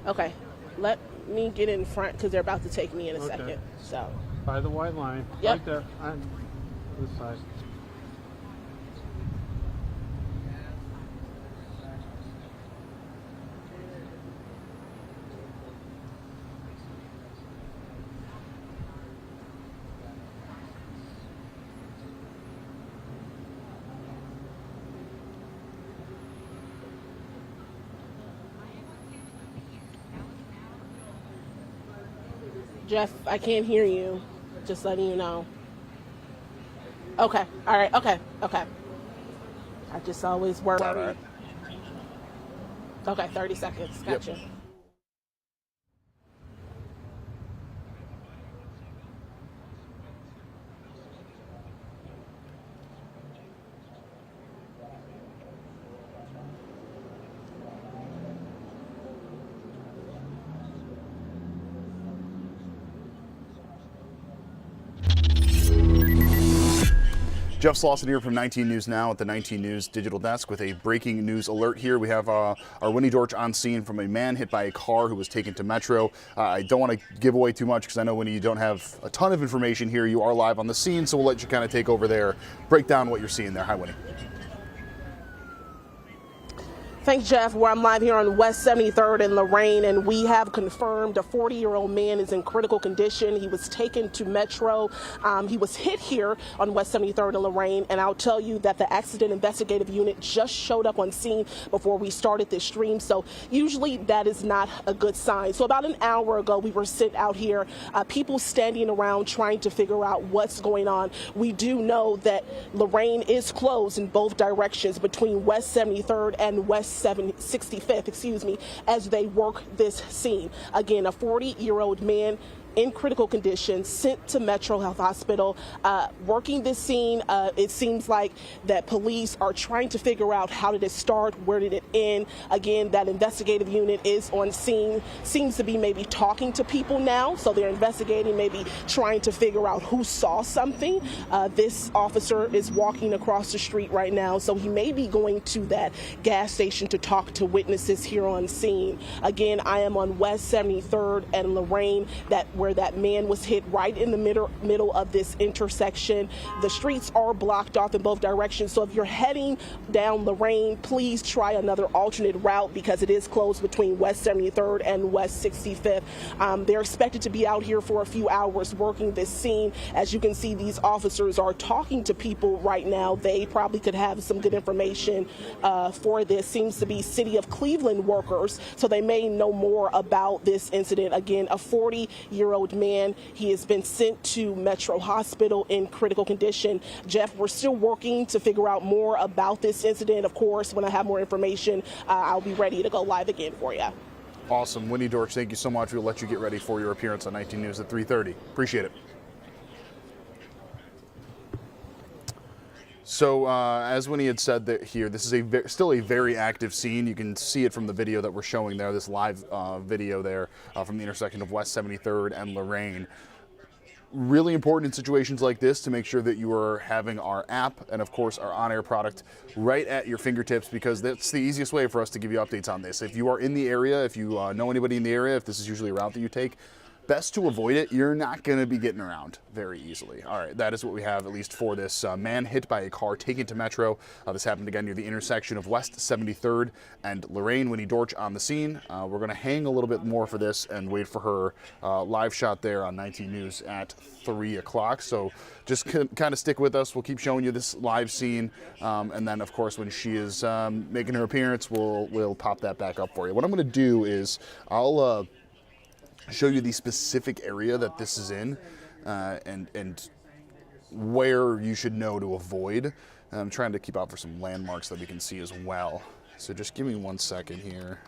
Okay, let me get in front because they're about to take me in a Okay. second. So, By the white line. Yep. Right there. On this side. Jeff, I can't hear you. Just letting you know. Okay, all right, okay. I just always worry. All right. Okay, 30 seconds. Gotcha. Yep. Jeff Slauson here from 19 News Now at the 19 News digital desk with a breaking news alert here. We have our Winnie Dorch on scene from a man hit by a car who was taken to Metro. I don't want to give away too much because I know, Winnie, you don't have a ton of information here. You are live on the scene, so we'll let you kind of take over there, break down what you're seeing there. Hi, Winnie. Thanks, Jeff. Where I'm live here on West 73rd and Lorraine, and we have confirmed a 40-year-old man is in critical condition. He was taken to Metro. He was hit here on West 73rd and Lorraine, and I'll tell you that the accident investigative unit just showed up on scene before we started this stream, so usually that is not a good sign. So about an hour ago, we were sent out here, people standing around trying to figure out what's going on. We do know that Lorraine is closed in both directions between West 73rd and West 65th, as they work this scene. Again, a 40-year-old man in critical condition, sent to Metro Health Hospital. Working this scene, it seems like that police are trying to figure out how did it start, where did it end. Again, that investigative unit is on scene, seems to be maybe talking to people now, so they're investigating, maybe trying to figure out who saw something. This officer is walking across the street right now, so he may be going to that gas station to talk to witnesses here on scene. Again, I am on West 73rd and Lorraine, where that man was hit right in the middle of this intersection. The streets are blocked off in both directions, so if you're heading down Lorraine, please try another alternate route because it is closed between West 73rd and West 65th. They're expected to be out here for a few hours working this scene. As you can see, these officers are talking to people right now. They probably could have some good information for this. Seems to be City of Cleveland workers, so they may know more about this incident. Again, a 40-year-old man. He has been sent to Metro Hospital in critical condition. Jeff, we're still working to figure out more about this incident. Of course, when I have more information, I'll be ready to go live again for you. Awesome. Winnie Dorch, thank you so much. We'll let you get ready for your appearance on 19 News at 3:30. Appreciate it. So, as Winnie had said that here, this is still a very active scene. You can see it from the video that we're showing there, this live video there from the intersection of West 73rd and Lorraine. Really important in situations like this to make sure that you are having our app and, of course, our on-air product right at your fingertips, because that's the easiest way for us to give you updates on this. If you are in the area, if you know anybody in the area, if this is usually a route that you take, best to avoid it. You're not going to be getting around very easily. All right, that is what we have, at least for this man hit by a car taken to Metro. This happened again near the intersection of West 73rd and Lorraine. Winnie Dorch on the scene. We're going to hang a little bit more for this and wait for her live shot there on 19 News at 3 o'clock. So just kind of stick with us. We'll keep showing you this live scene. And then, of course, when she is making her appearance, we'll pop that back up for you. What I'm going to do is I'll show you the specific area that this is in and where you should know to avoid. I'm trying to keep out for some landmarks that we can see as well. So just give me 1 second here.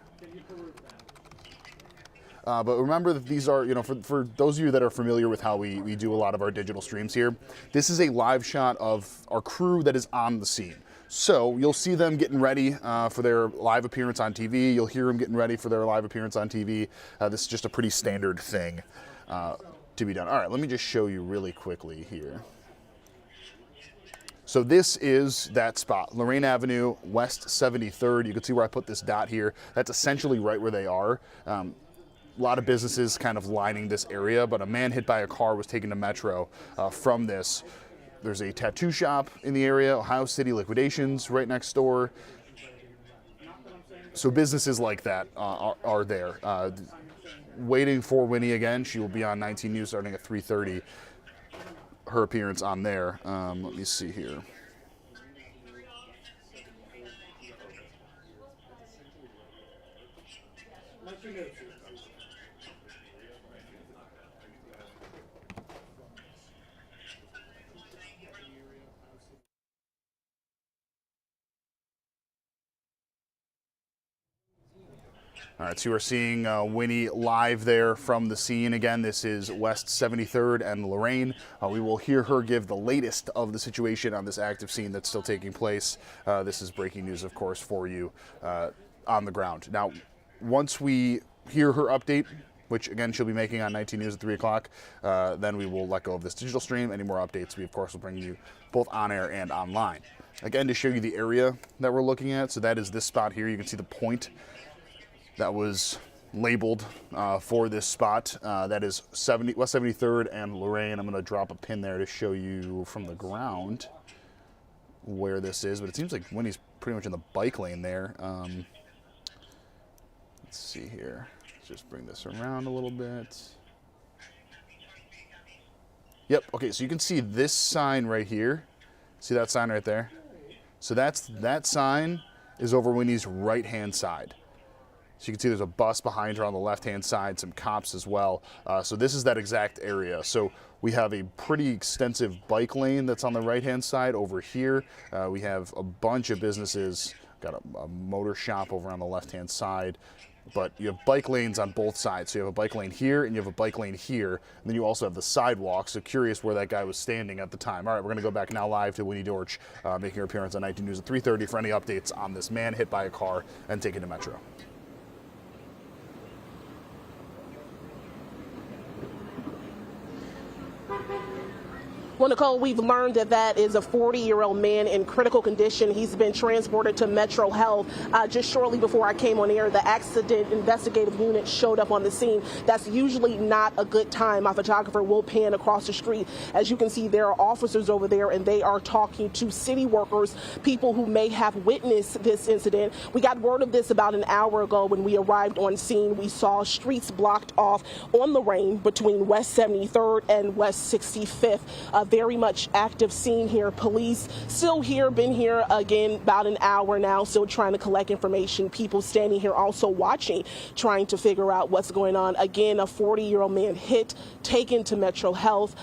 But remember that these are, for those of you that are familiar with how we do a lot of our digital streams here, this is a live shot of our crew that is on the scene. So you'll see them getting ready for their live appearance on TV. You'll hear them getting ready for their live appearance on TV. This is just a pretty standard thing to be done. All right, let me just show you really quickly here. So this is that spot, Lorraine Avenue, West 73rd. You can see where I put this dot here. That's essentially right where they are. A lot of businesses kind of lining this area, but a man hit by a car was taken to Metro from this. There's a tattoo shop in the area, Ohio City Liquidations right next door. So businesses like that are there. Waiting for Winnie again. She will be on 19 News starting at 3:30. Her appearance on there. Let me see here. All right, so you are seeing Winnie live there from the scene. Again, this is West 73rd and Lorraine. We will hear her give the latest of the situation on this active scene that's still taking place. This is breaking news, of course, for you on the ground. Now, once we hear her update, which again she'll be making on 19 News at 3 o'clock, then we will let go of this digital stream. Any more updates, we of course will bring you both on air and online. Again, to show you the area that we're looking at, so that is this spot here. You can see the point that was labeled for this spot. That is West 73rd and Lorraine. I'm going to drop a pin there to show you from the ground where this is, but it seems like Winnie's pretty much in the bike lane there. Let's see here. Let's just bring this around a little bit. Yep, okay, so you can see this sign right here. See that sign right there? So that sign is over Winnie's right-hand side. So you can see there's a bus behind her on the left-hand side, some cops as well. So this is that exact area. So we have a pretty extensive bike lane that's on the right-hand side over here. We have a bunch of businesses, got a motor shop over on the left-hand side. But you have bike lanes on both sides. So you have a bike lane here and you have a bike lane here. And then you also have the sidewalk. So curious where that guy was standing at the time. All right, we're going to go back now live to Winnie Dortch, making her appearance on 19 News at 3:30 for any updates on this man hit by a car and taken to Metro. Well, Nicole, we've learned that is a 40-year-old man in critical condition. He's been transported to Metro Health. Just shortly before I came on air, the accident investigative unit showed up on the scene. That's usually not a good time. My photographer will pan across the street. As you can see, there are officers over there, and they are talking to city workers, people who may have witnessed this incident. We got word of this about an hour ago when we arrived on scene. We saw streets blocked off on Lorraine between West 73rd and West 65th. Very much active scene here. Police still here, been here again about an hour now, still trying to collect information. People standing here also watching, trying to figure out what's going on. Again, a 40-year-old man hit, taken to Metro Health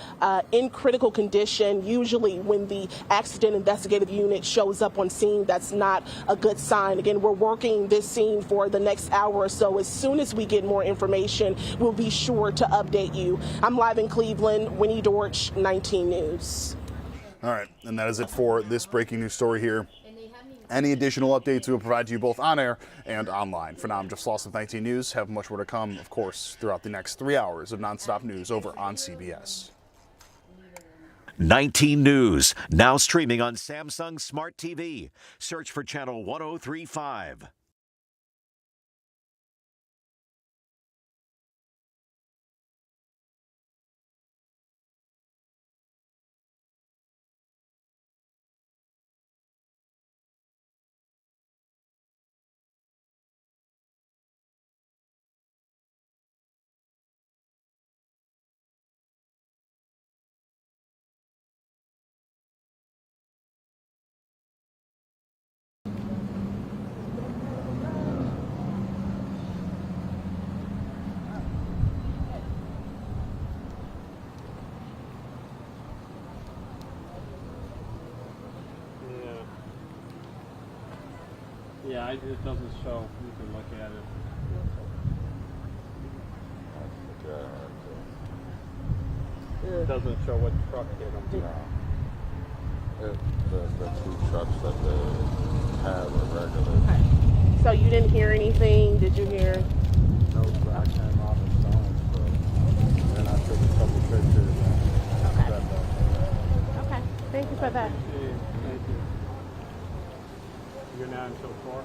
in critical condition. Usually when the accident investigative unit shows up on scene, that's not a good sign. Again, we're working this scene for the next hour or so. As soon as we get more information, we'll be sure to update you. I'm live in Cleveland, Winnie Dortch, 19 News. All right, and that is it for this breaking news story here. Any additional updates we will provide to you both on air and online. For now, I'm Jeff Sloss with 19 News. Have much more to come, of course, throughout the next 3 hours of nonstop news over on CBS. 19 News, now streaming on Samsung Smart TV. Search for channel 1035. Yeah, it doesn't show. You can look at it. It doesn't show what truck hit them. The two trucks that they have are regular. Okay. So you didn't hear anything? Did you hear? No track came off the stone, so then I took a couple pictures. Okay. Okay. Thank you for that. for?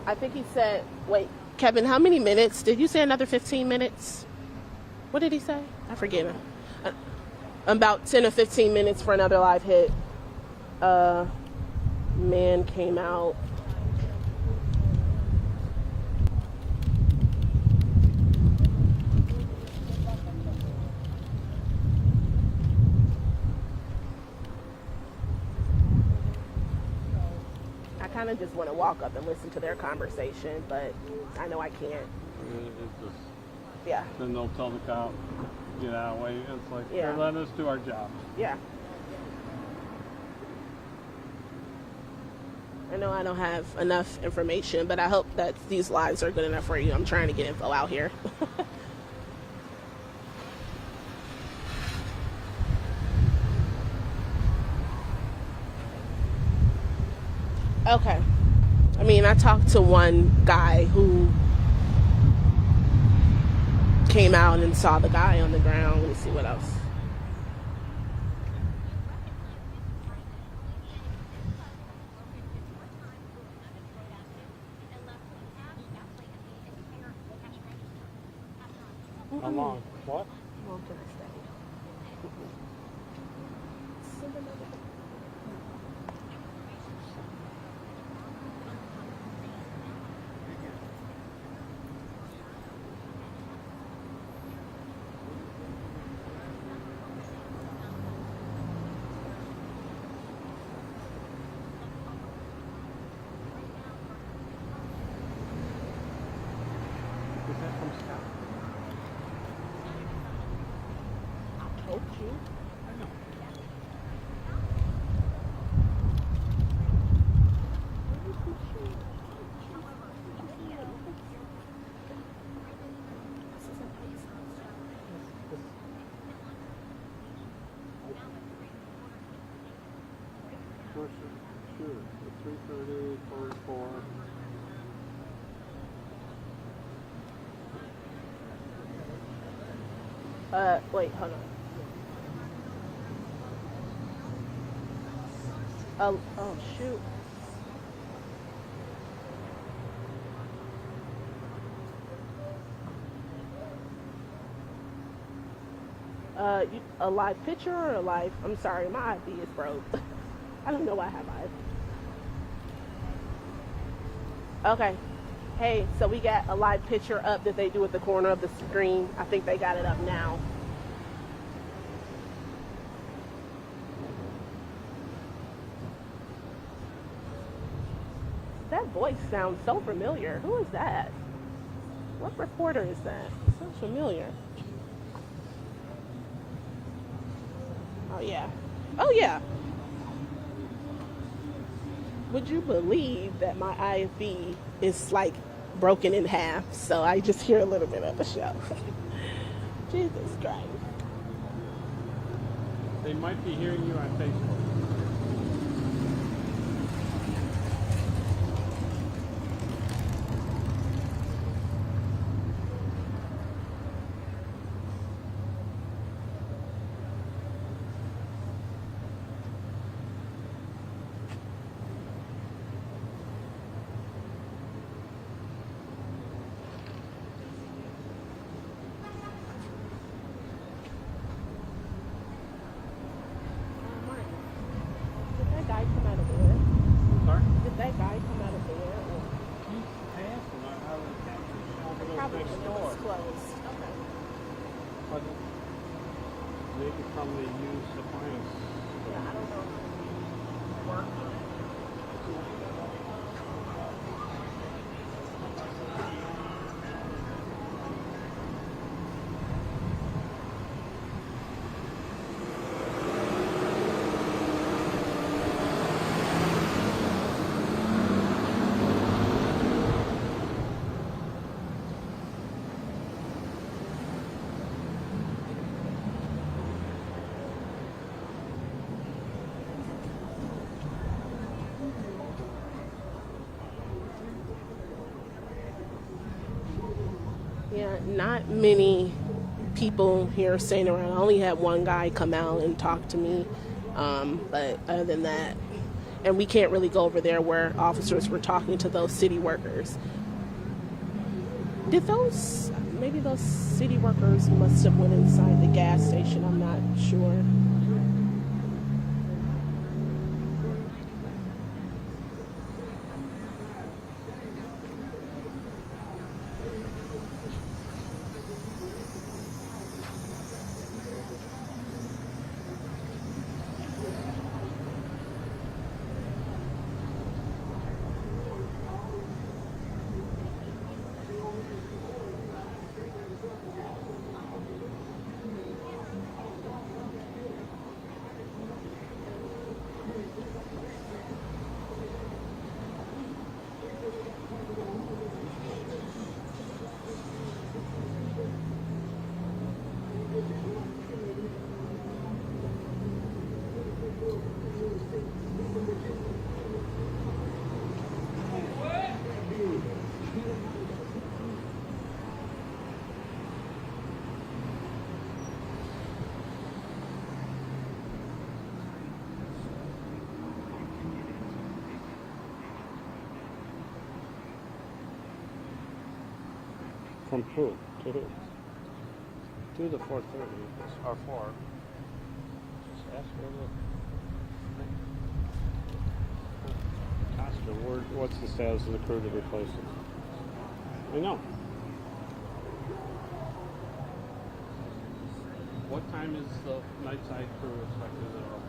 I think he said, wait, Kevin, how many minutes? Did you say another 15 minutes? What did he say? I forget him. About 10 or 15 minutes for another live hit. Man came out. I kind of just want to walk up and listen to their conversation, but I know I can't. It's just, Yeah. then they'll tell the cop, get out of the way. It's like, Yeah. they're letting us do our job. Yeah. I know I don't have enough information, but I hope that these lives are good enough for you. I'm trying to get info out here. Okay. I mean, I talked to one guy who came out and saw the guy on the ground. Let me see what else. How long? What? How long can I stay? Is that from Scott? I told you. I know. Sure. 3:30, 44. Wait, hold on. Oh, shoot. A live picture or a live? I'm sorry, my ID is broke. I don't know why I have eyes. Okay. Hey, so we got a live picture up that they do at the corner of the screen. I think they got it up now. That voice sounds so familiar. Who is that? What reporter is that? It sounds familiar. Oh, yeah. Oh, yeah. Would you believe that my IFB is like broken in half? So I just hear a little bit of the show. Jesus Christ. They might be hearing you on Facebook. Did that guy come out of there? I'm sorry? Did that guy come out of there? Or He's passing out of the taxi shop that probably goes next when it door. was closed. Okay. But maybe from the used appliance. Yeah, I don't know. Working. Yeah, not many people here staying around. I only had one guy come out and talk to me, but other than that, and we can't really go over there where officers were talking to those city workers. Maybe those city workers must have went inside the gas station, I'm not sure. From who? To who? To the 430 or 4. Just ask her the Costa, what's the status of the crew to replace it? I know. What time is the night side crew expected at all?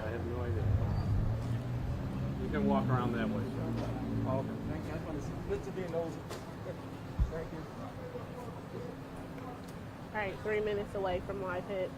I have no idea. You can walk around that way. Oh, okay. Thank you. I just want to see. Good to be nosy. Thank you. All right, 3 minutes away from live hit.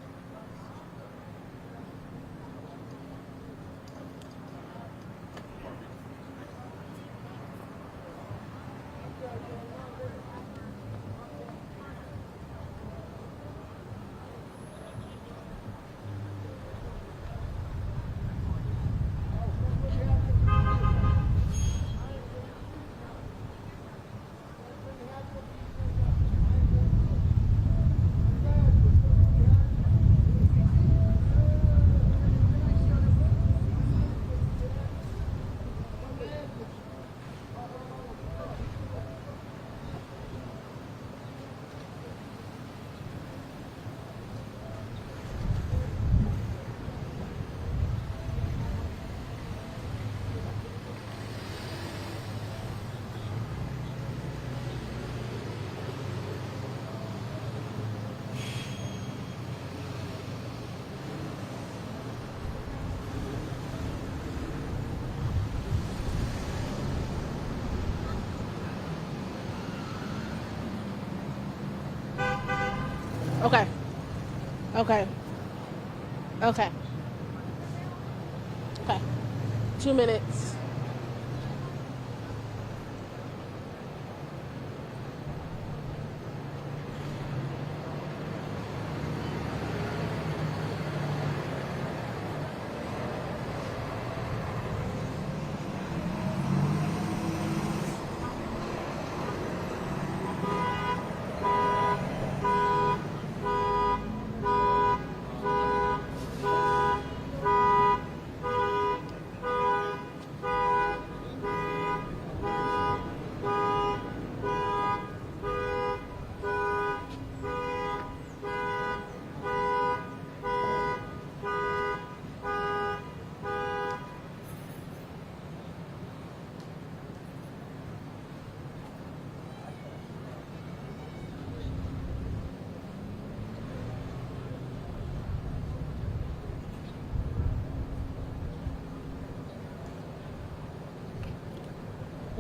Okay. Okay. Okay. Okay. 2 minutes.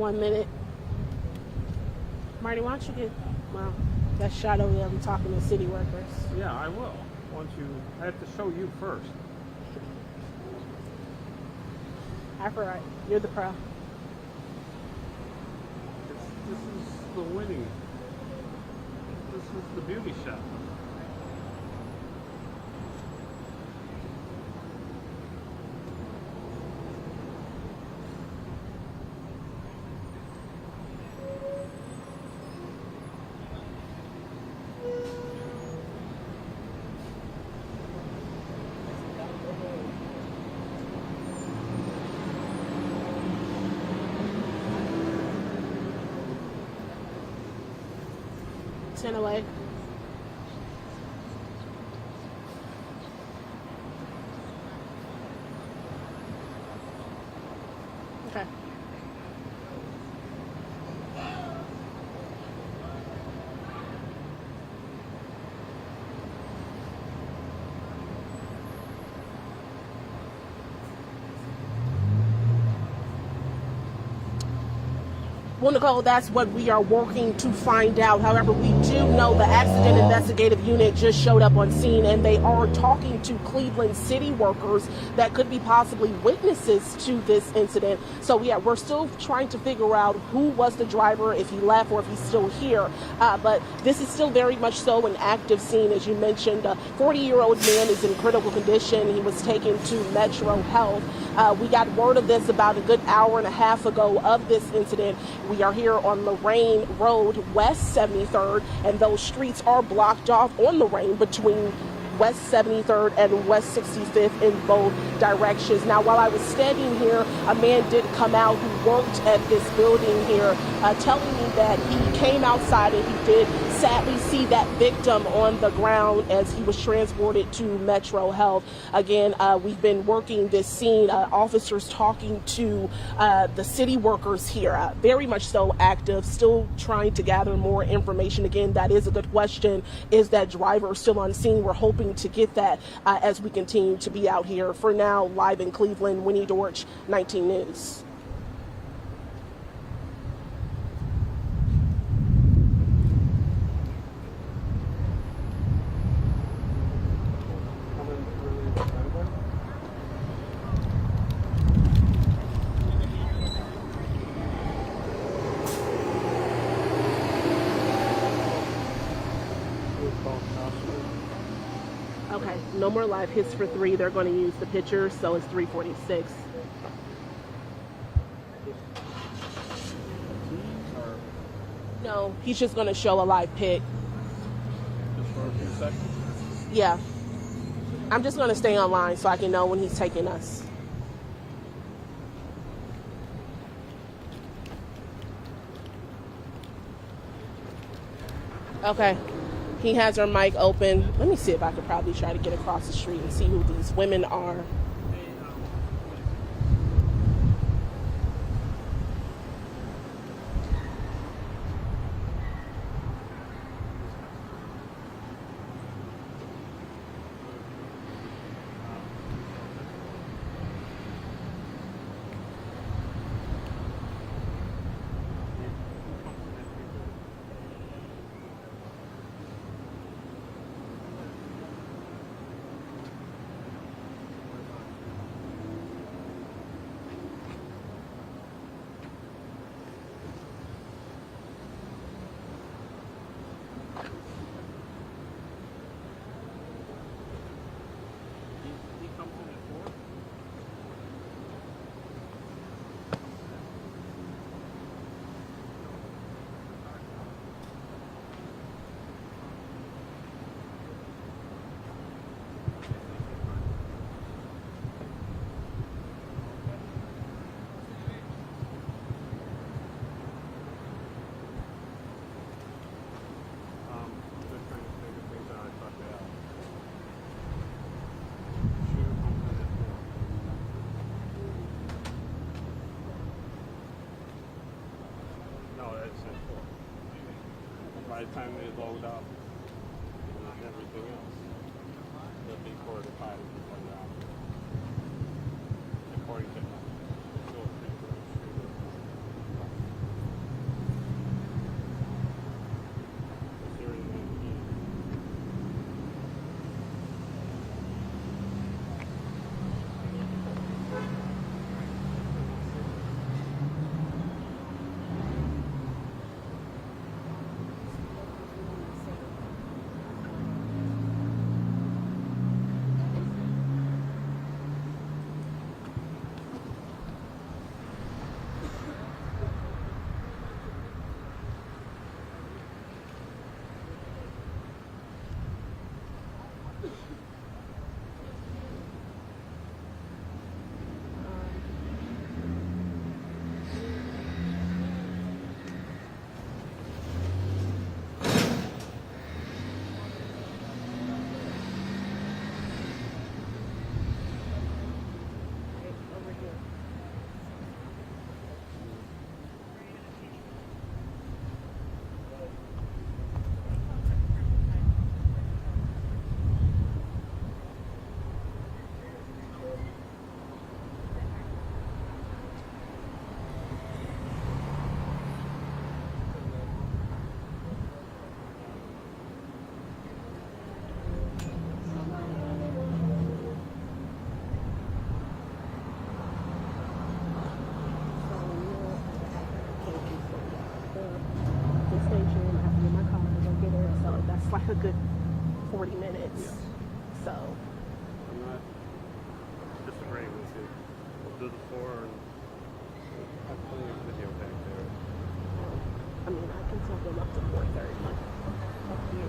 1 minute. Marty, why don't you get, well, that shot over there, I'm talking to city workers. Yeah, I will. I have to show you first. Half right. You're the pro. This is the winning. This is the beauty shot. Away. Okay. Well, Nicole, that's what we are working to find out. However, we do know the accident investigative unit just showed up on scene, and they are talking to Cleveland city workers that could be possibly witnesses to this incident. So, yeah, we're still trying to figure out who was the driver, if he left or if he's still here. But this is still very much so an active scene. As you mentioned, a 40-year-old man is in critical condition. He was taken to Metro Health. We got word of this about a good hour and a half ago of this incident. We are here on Lorraine Road, West 73rd, and those streets are blocked off on Lorraine between West 73rd and West 65th in both directions. Now, while I was standing here, a man did come out who worked at this building here, telling me that he came outside and he did sadly see that victim on the ground as he was transported to Metro Health. Again, we've been working this scene, officers talking to the city workers here, very much so active, still trying to gather more information. Again, that is a good question. Is that driver still on scene? We're hoping to get that as we continue to be out here. For now, live in Cleveland, Winnie Dorch, 19 News. Okay, no more live hits for 3. They're going to use the picture, so it's 3:46. No, he's just going to show a live pic. Just for a few seconds? Yeah. I'm just going to stay online so I can know when he's taking us. Okay. He has her mic open. Let me see if I could probably try to get across the street and see who these women are. By the time they load up and everything else, they'll be 4 to 5 around. According to So I'm not disagreeing with you. We'll do the 4 and have plenty of video back there. I mean, I can tell them up to 4:30. Up to you.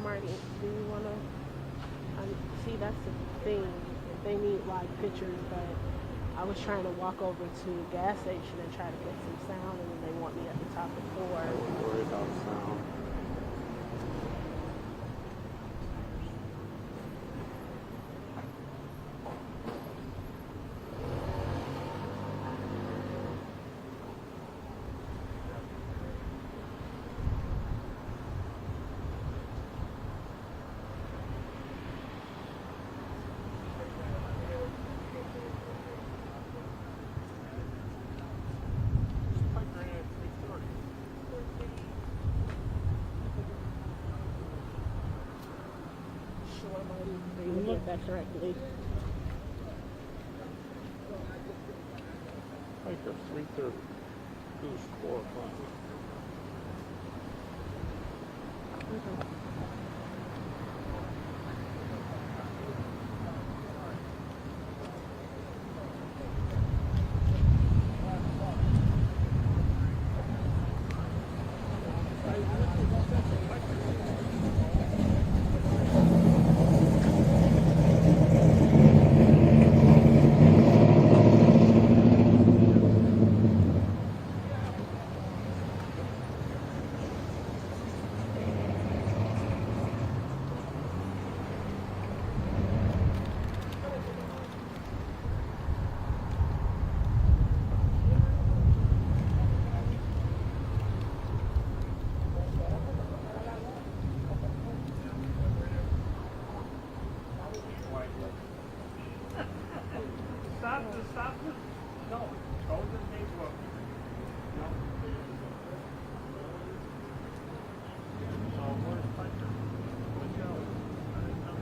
Marty, do you want to see? That's the thing. They need live pictures, but I was trying to walk over to a gas station and try to get some sound, and then they want me at the top of the floor. I wouldn't worry about sound. Sure, Marty, they did that correctly. Piker 3:30. Goose 4 o'clock. Okay. Stop. No. Go to the Facebook. No. So where's Piker? Where's Joe? I didn't know.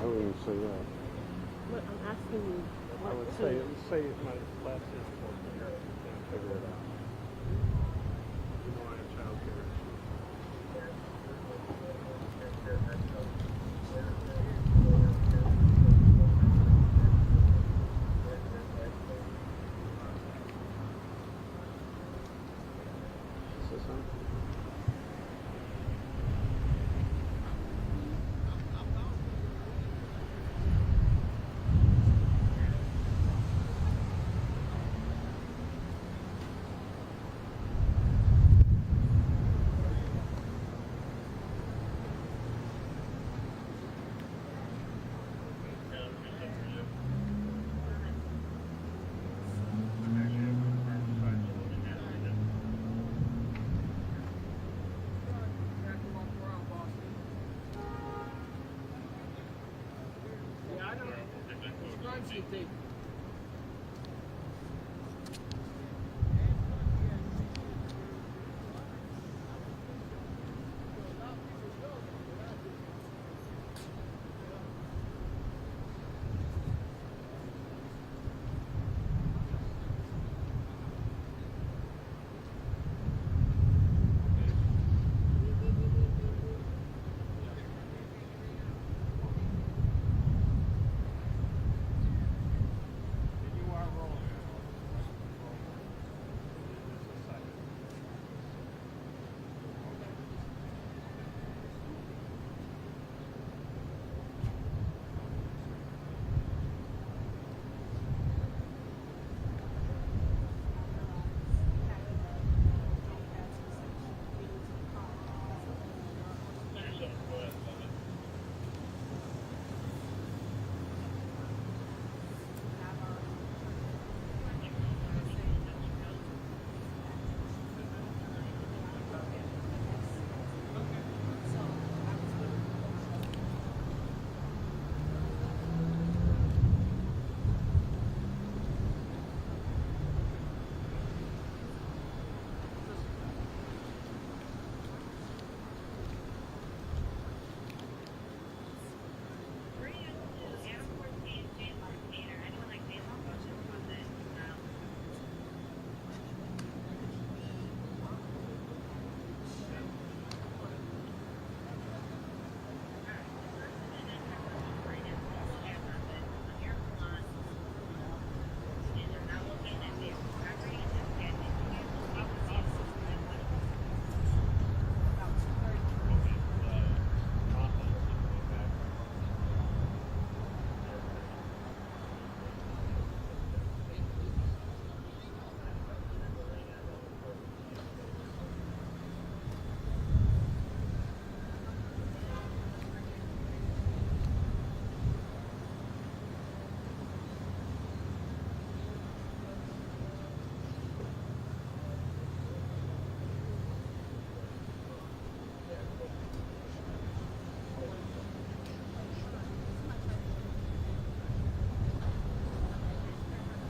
I wouldn't say that. Look, I'm asking you I what would to. say my last is for here and figure it out. You know I have child care issues. Is this on?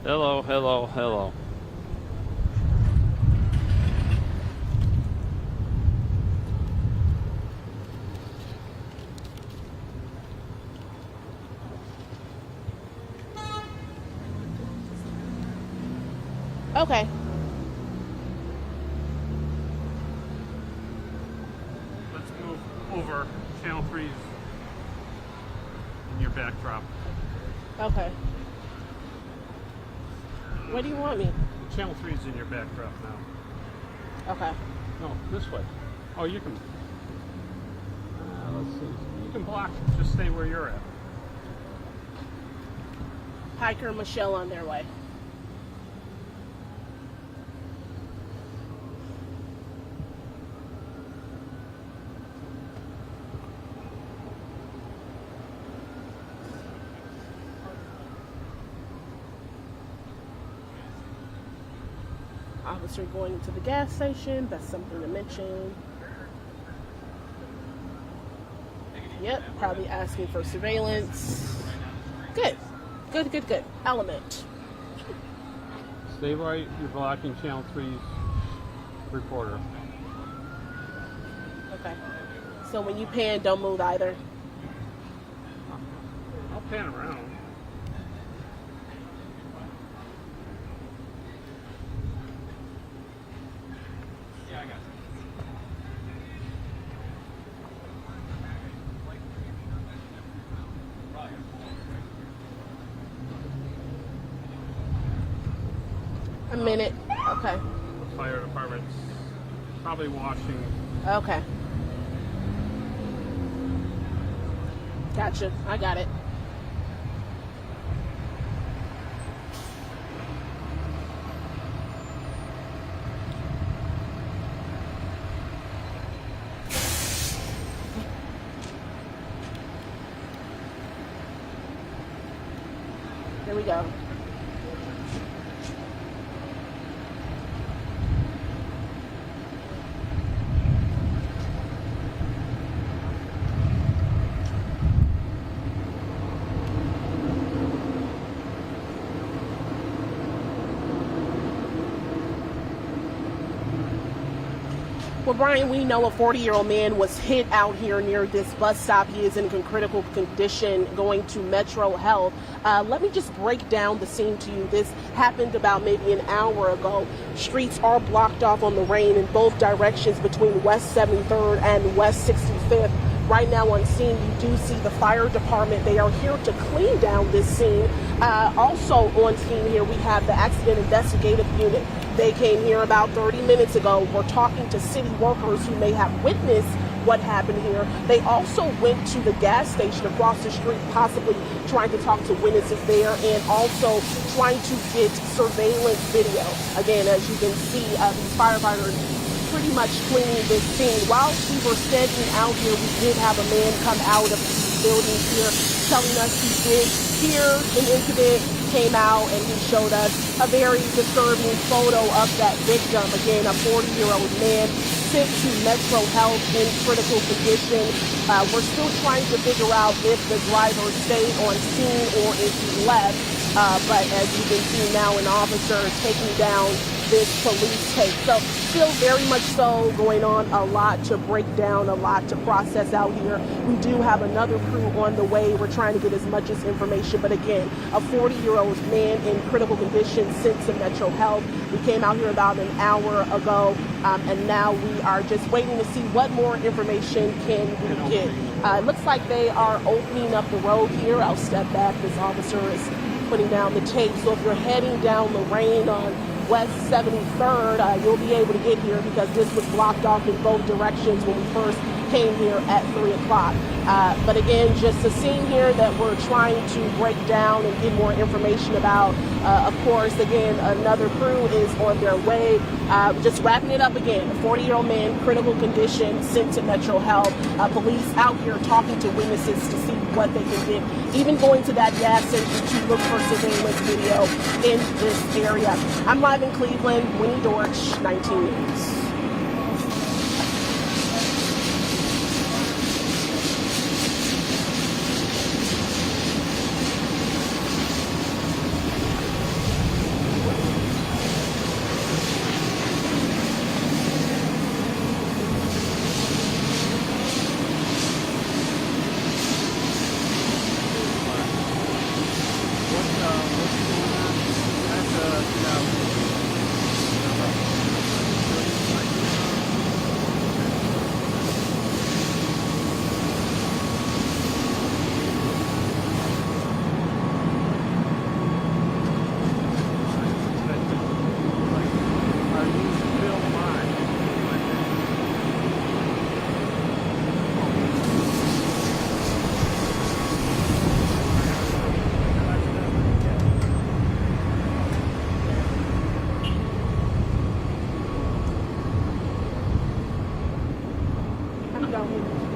Hello, hello, hello. Okay. Let's move over channel 3's in your backdrop. Okay. Where do you want me? Channel 3's in your backdrop now. Okay. No, this way. Oh, you can. Let's see. You can block. Just stay where you're at. Hiker and Michelle on their way. Officer going to the gas station. That's something to mention. Yep, probably asking for surveillance. Good. Good, good, good. Element. Stay right. You're blocking channel 3's reporter. Okay. So when you pan, don't move either. I'll pan around. A minute. Okay. The fire department's probably washing. Okay. Gotcha. I got it. There we go. Well, Brian, we know a 40-year-old man was hit out here near this bus stop. He is in critical condition going to Metro Health. Let me just break down the scene to you. This happened about maybe an hour ago. Streets are blocked off on the Rain in both directions between West 73rd and West 65th. Right now on scene, you do see the fire department. They are here to clean down this scene. Also on scene here, we have the accident investigative unit. They came here about 30 minutes ago. We're talking to city workers who may have witnessed what happened here. They also went to the gas station across the street, possibly trying to talk to witnesses there and also trying to get surveillance video. Again, as you can see, these firefighters pretty much cleaning this scene. While we were standing out here, we did have a man come out of the building here telling us he did hear an incident, came out, and he showed us a very disturbing photo of that victim. Again, a 40-year-old man sent to Metro Health in critical condition. We're still trying to figure out if the driver stayed on scene or if he left. But as you can see now, an officer is taking down this police tape. So still very much so going on, a lot to break down, a lot to process out here. We do have another crew on the way. We're trying to get as much as information. But again, a 40-year-old man in critical condition sent to Metro Health. We came out here about an hour ago, and now we are just waiting to see what more information can we get. It looks like they are opening up the road here. I'll step back. This officer is putting down the tape. So if you're heading down Lorraine on West 73rd, you'll be able to get here because this was blocked off in both directions when we first came here at 3 o'clock. But again, just a scene here that we're trying to break down and get more information about. Of course, again, another crew is on their way. Just wrapping it up again, a 40-year-old man, critical condition, sent to Metro Health. Police out here talking to witnesses to see what they can get. Even going to that gas station to look for surveillance video in this area. I'm live in Cleveland, Winnie Dorch, 19 News. out here.